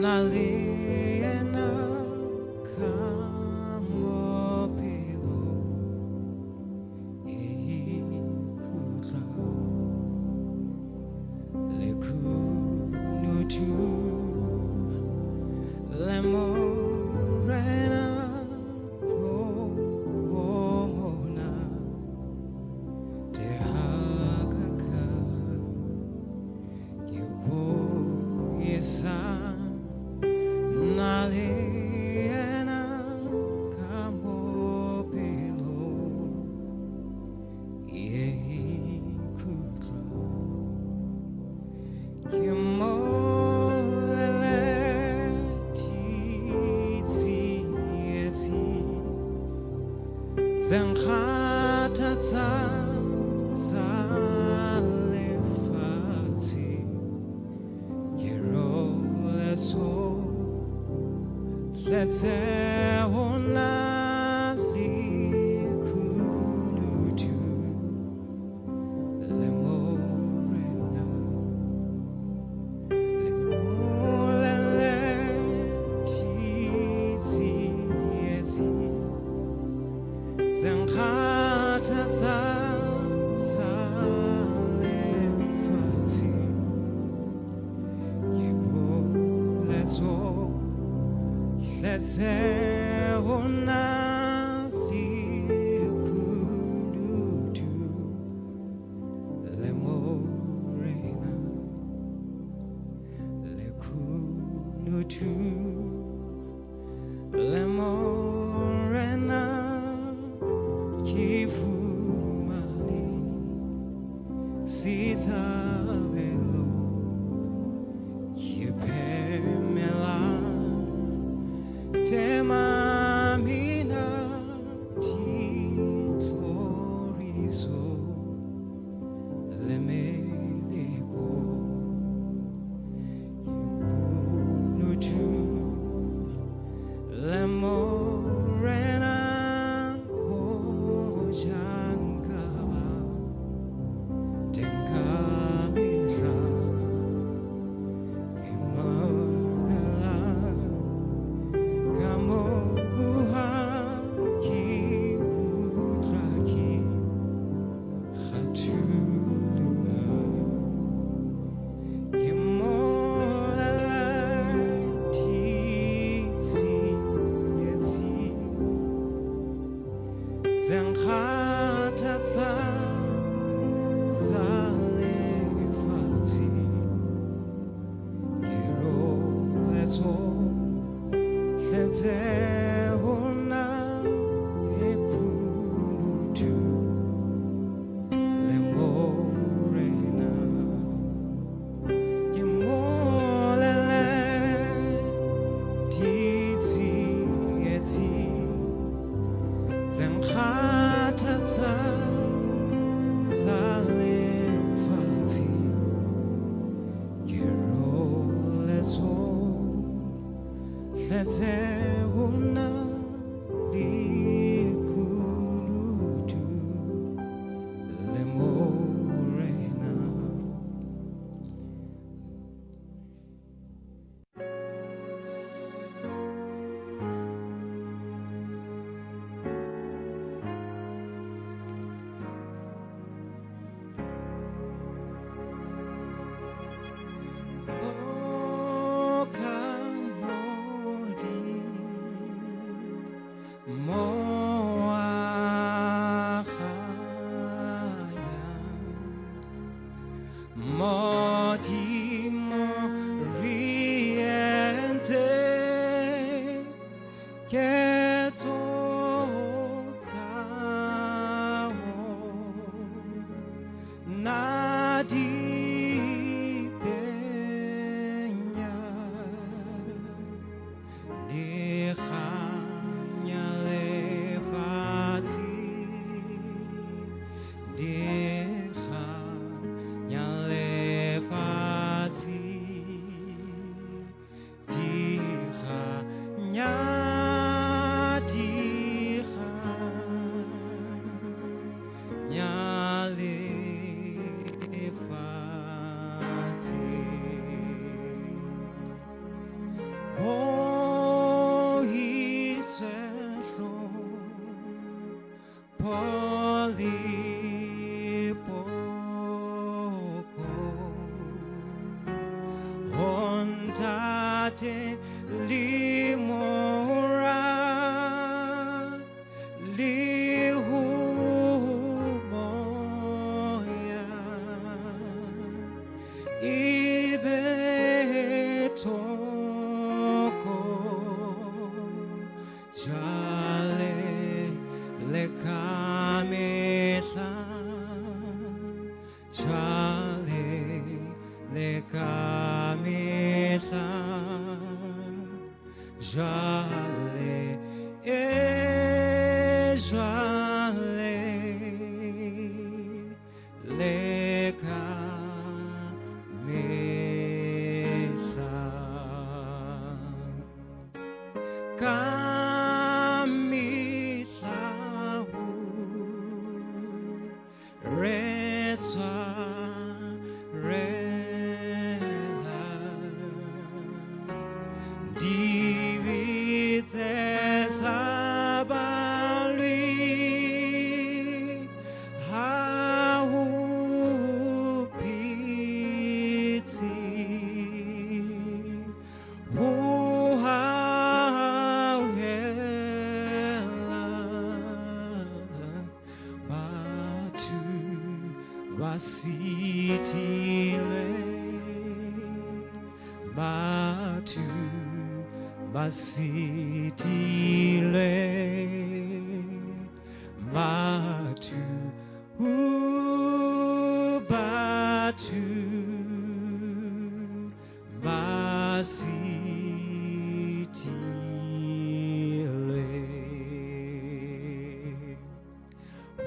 Naliena kamopilo ikudla lekunutu lemorena pomona tehagaka kibo yesa Naliena kamopilo ikudla kimolele titi zenkhata lefati kirole so let's say ona likunutu lemorena lemolele titi zenkhata lefati yebo let's all let's say ona likunutu lemorena lekunutu lemorena kifumani sitabelo kipemela Temamina titorizo lemeleko imbunutu lemorena ojangaba tenkamira imamela Kamoha ki utraki khatulua kimolala titi zenkhata lefati kiro let's all let's ona ekunutu lemorena kimolele titi zenkhata lefati kiro let's all let's una likunutu lemorena Modimo riente che nadi penya dehanya lefati dehanya lefati dehanya dehanya lefati Hontate limora lihumoya ibetoko jale lekamesa jale lekamesa jale jale lekamesa kamisa reza rela divite sabalui hau piti Basitile, Batu, Basitile, Batu, Batu, Basitile.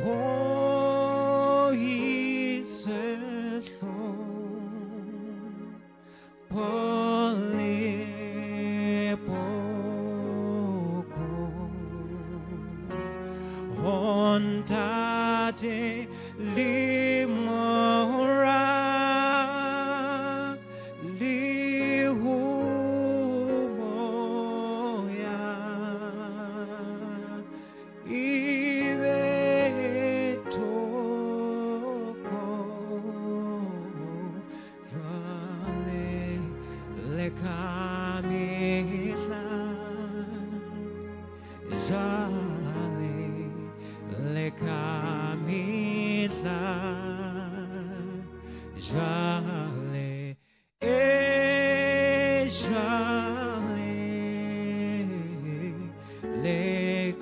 Oh, he's Hontate limora lihumoya ibetoko jale lekamisa jale lekamisa jale jale lekamisa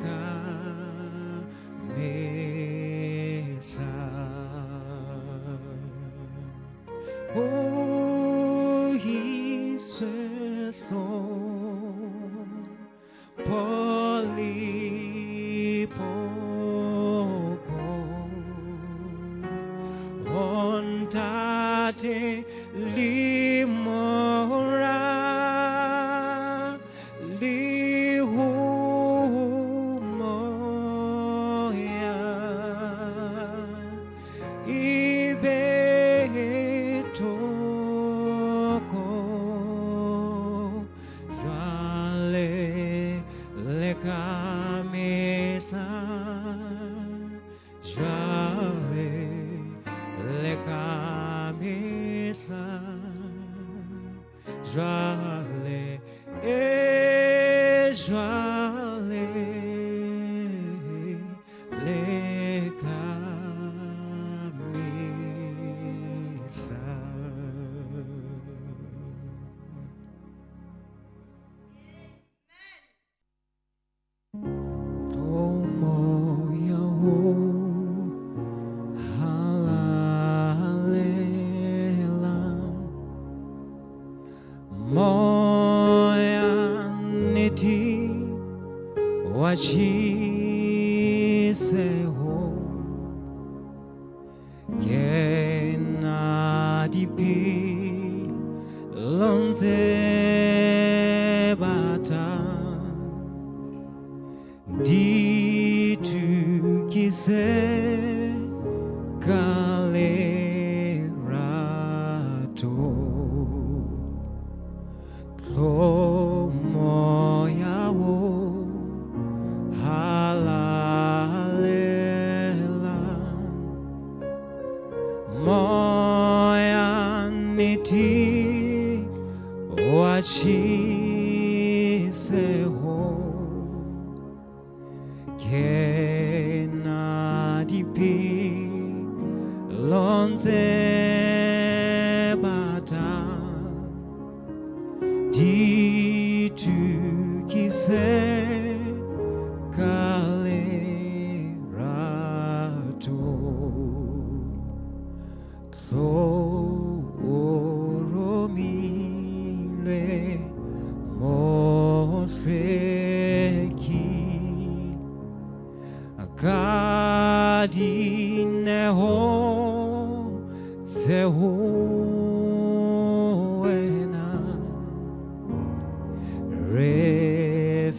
oh he's a thorn polipoko hontate limora lihumoya ibetoko jale lekamesa jale lekamesa jale jale lekamesa. Moyaniti wachiseho kenadipi lonze bata ditukise kalerato moyawo halalela moyaniti Wachiseho Kenadipi Lonze Bata Ditu Kise Kalerato Chloromile Mosfeki Agadineho Sehuena Refejale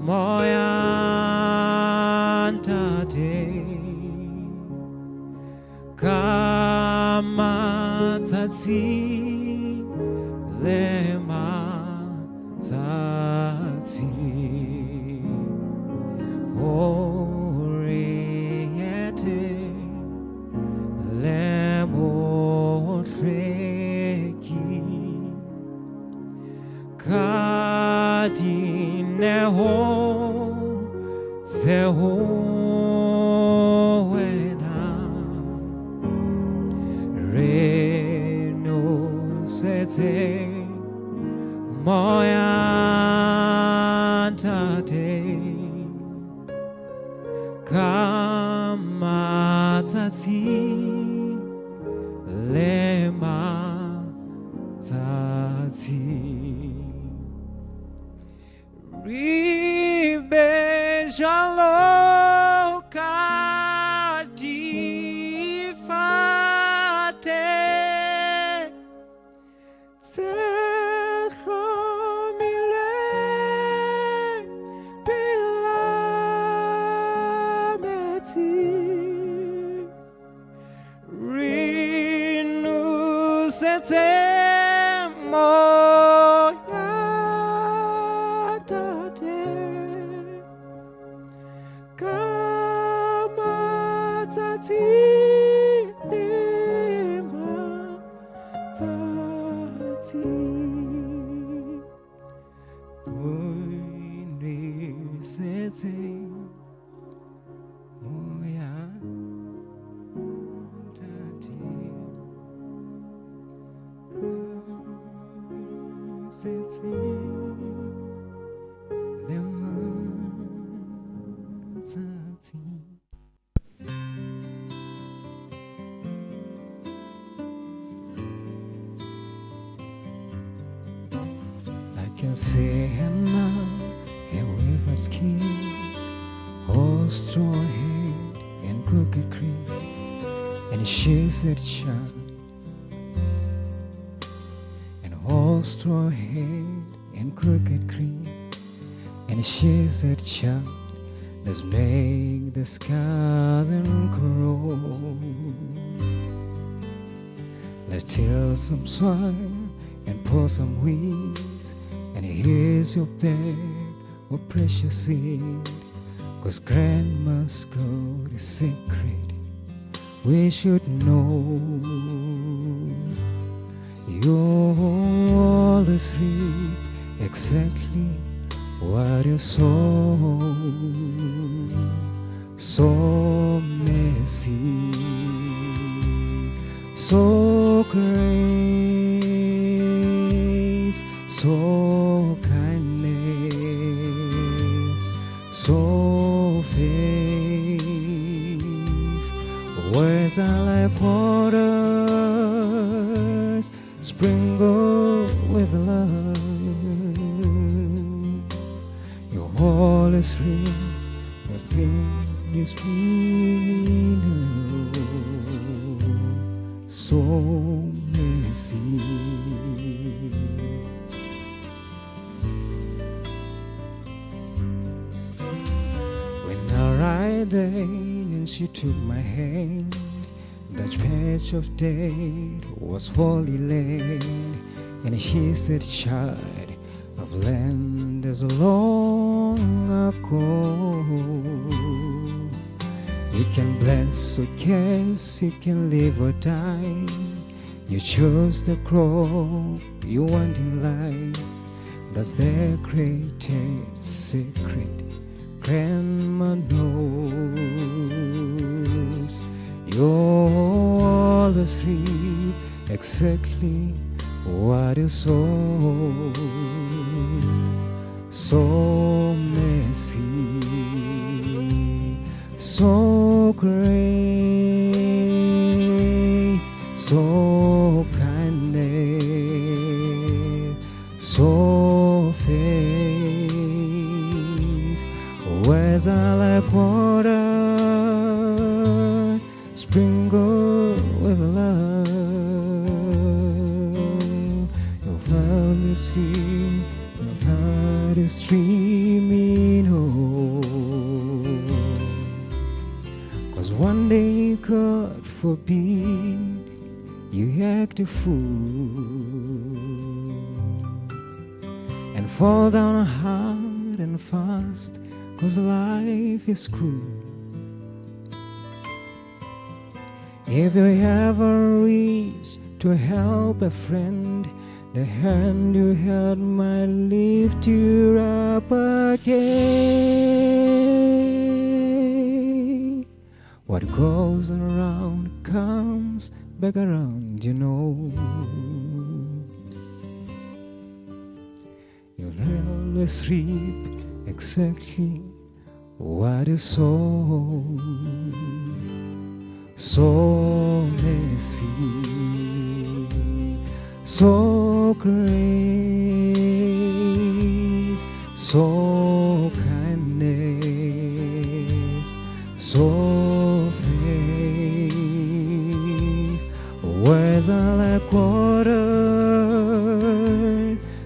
Moyantate Kamatsatsi Lematsatsi Oriete Lemotreki Kadineho Sehuena Reno Sete Moyantate Kamatsatsi Lematsatsi Ribejalo kadifate Tselomile Pilameti Rinusete Moyadate Kamatsati Limatsati Unisete Moyadate Kamatsati Limatsati I can see him now, a wavered skin, all straw hair and crooked cream, and a shazed child, and all straw hair and crooked cream, and a shazed child that's make the scarlet grow. Let's till some soil and pour some weeds, and here's your bag of precious seed. 'Cause grandma's got a secret we should know. You'll always reap exactly what you sow. So messy, so grace, so kindness, so faith. Words are like waters sprinkled with love. Your whole is real, but you speak so messy. When I ride day and she took my hand, that patch of dead was Holy Land, and she said, "Child, I've learned as long ago. You can bless or curse, you can live or die. You chose the crop you want in life. That's the greatest secret Grandma knows. You always reap exactly what you sow. So messy, so grace, so kindness, so faith. Words are like water, sprinkled with love. Your heart is stream, your heart is streaming home. 'Cause one day, God forbid, you act a fool and fall down hard and fast, 'cause life is cruel. If you ever reach to help a friend, the hand you held might lift you up again. What goes around comes back around, you know. You'll always reap exactly what you sow. So messy, so grace, so kindness, so faith. Words are like water,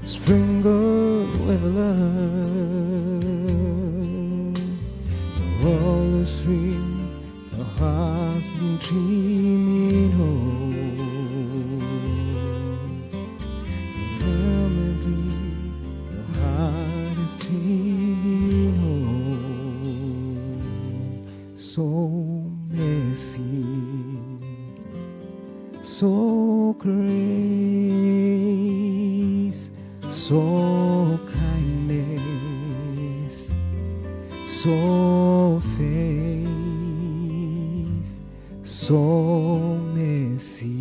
sprinkled with love. The world is free, your heart's been dreaming home. Memory, your heart is dreaming home. So messy, so grace, so kindness, so faith, so messy.